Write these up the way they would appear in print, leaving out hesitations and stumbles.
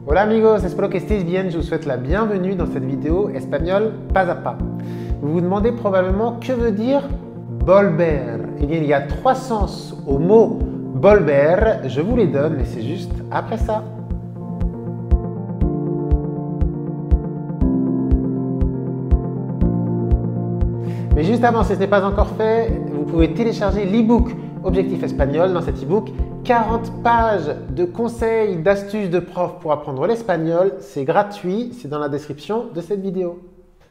Hola amigos, espero que estéis bien. Je vous souhaite la bienvenue dans cette vidéo espagnole pas à pas. Vous vous demandez probablement que veut dire volver. Eh bien, il y a trois sens au mot volver. Je vous les donne, mais c'est juste après ça. Mais juste avant, si ce n'est pas encore fait, vous pouvez télécharger l'e-book Objectif Espagnol. Dans cet e-book, 40 pages de conseils, d'astuces de prof pour apprendre l'espagnol. C'est gratuit, c'est dans la description de cette vidéo.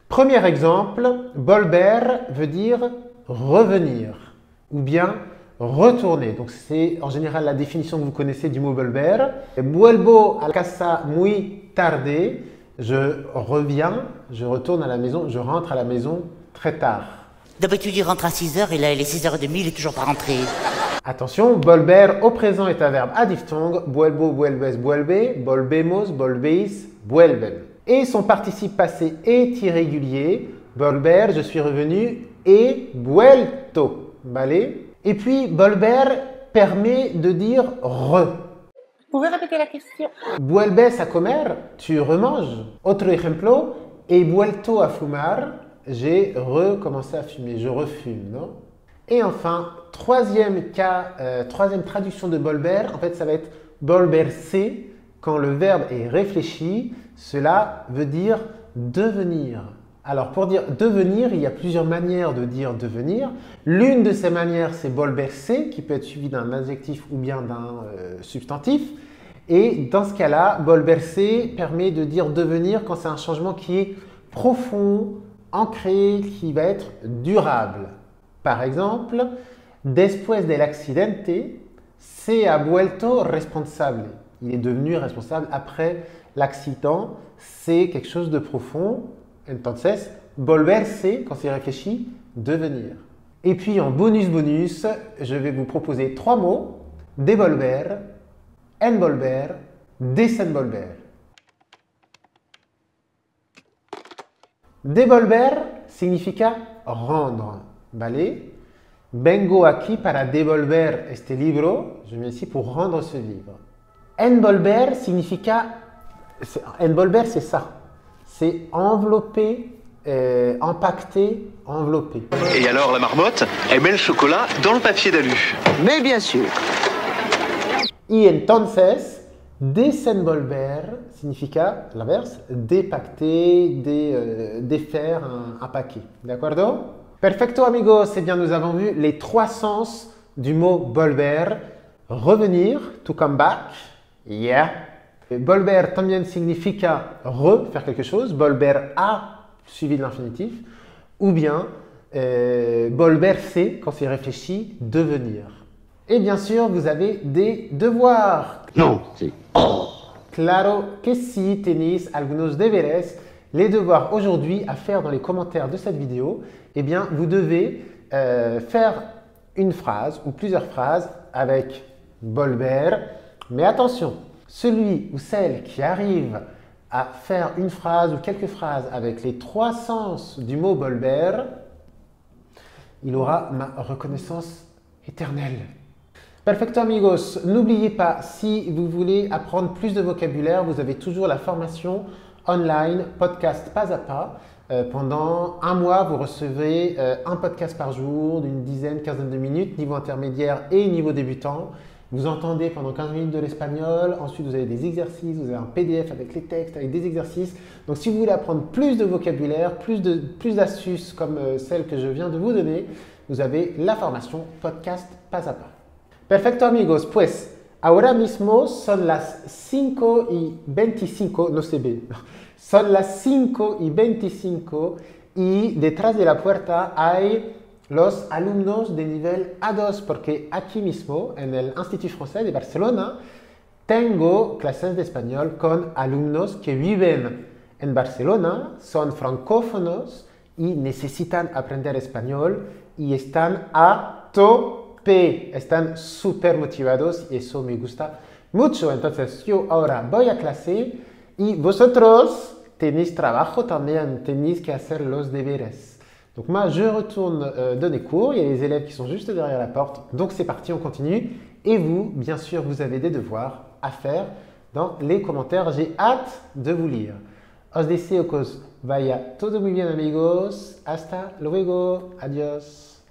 Premier exemple, volver veut dire revenir ou bien retourner. Donc c'est en général la définition que vous connaissez du mot volver. Vuelvo a casa muy tarde. Je reviens, je retourne à la maison, je rentre à la maison très tard. D'habitude, il rentre à 6h et là, il est 6h30, il est toujours pas rentré. Attention, volver au présent est un verbe à diphtongue. Vuelvo, vuelves, vuelve, volvemos, volvéis, vuelven. Et son participe passé est irrégulier. Volver, je suis revenu, et vuelto. Vale? Et puis, volver permet de dire re. Vous pouvez répéter la question? Vuelves a comer, tu remanges. Otro ejemplo, he vuelto a fumar. J'ai recommencé à fumer, je refume, non? Et enfin, troisième cas, troisième traduction de volver, en fait ça va être volverse. Quand le verbe est réfléchi, cela veut dire devenir. Alors pour dire devenir, il y a plusieurs manières de dire devenir. L'une de ces manières, c'est volverse, qui peut être suivi d'un adjectif ou bien d'un substantif. Et dans ce cas-là, volverse permet de dire devenir quand c'est un changement qui est profond, ancré, qui va être durable. Par exemple, después del accidente, se ha vuelto responsable. Il est devenu responsable après l'accident. C'est quelque chose de profond. Entonces, volverse, quand c'est réfléchi, devenir. Et puis en bonus, je vais vous proposer trois mots. Devolver, envolver, desenvolver. Devolver significa rendre. ¿Vale? Vengo aquí para devolver este libro. Je viens ici pour rendre ce livre. Envolver significa... Envolver, c'est ça. C'est envelopper, empaqueter, envelopper. Et alors la marmotte, elle met le chocolat dans le papier d'alu. Mais bien sûr. Y entonces, desenvolver significa l'inverse, dépacter, défaire un paquet. D'accordo? Perfecto amigos, eh bien nous avons vu les trois sens du mot volver. Revenir, to come back, yeah. Volver también significa faire quelque chose, volver a suivi de l'infinitif, ou bien volverse, quand c'est réfléchi, devenir. Et bien sûr, vous avez des devoirs. Non, c'est... Claro que si, tenéis algunos deberes. Les devoirs aujourd'hui à faire dans les commentaires de cette vidéo, eh bien, vous devez faire une phrase ou plusieurs phrases avec volver. Mais attention, celui ou celle qui arrive à faire une phrase ou quelques phrases avec les trois sens du mot volver, il aura ma reconnaissance éternelle. Perfecto amigos, n'oubliez pas, si vous voulez apprendre plus de vocabulaire, vous avez toujours la formation online, podcast pas à pas. Pendant un mois, vous recevez un podcast par jour d'une dizaine, quinzaine de minutes, niveau intermédiaire et niveau débutant. Vous entendez pendant 15 minutes de l'espagnol, ensuite vous avez des exercices, vous avez un PDF avec les textes, avec des exercices. Donc si vous voulez apprendre plus de vocabulaire, plus d'astuces comme celle que je viens de vous donner, vous avez la formation podcast pas à pas. Perfecto amigos, pues ahora mismo son las 5:25, no se ve, son las 5:25 y detrás de la puerta hay los alumnos de nivel A2 porque aquí mismo en el Institut Français de Barcelona tengo clases de español con alumnos que viven en Barcelona, son francófonos y necesitan aprender español y están a tope, están súper motivados y eso me gusta mucho. Entonces yo ahora voy a clase y vosotros tenéis trabajo también, tenéis que hacer los deberes. Donc moi, je retourne donner cours. Il y a les élèves qui sont juste derrière la porte. Donc c'est parti, on continue. Et vous, bien sûr, vous avez des devoirs à faire dans les commentaires. J'ai hâte de vous lire. Os deseo que os vaya todo muy bien, amigos. Hasta luego. Adiós.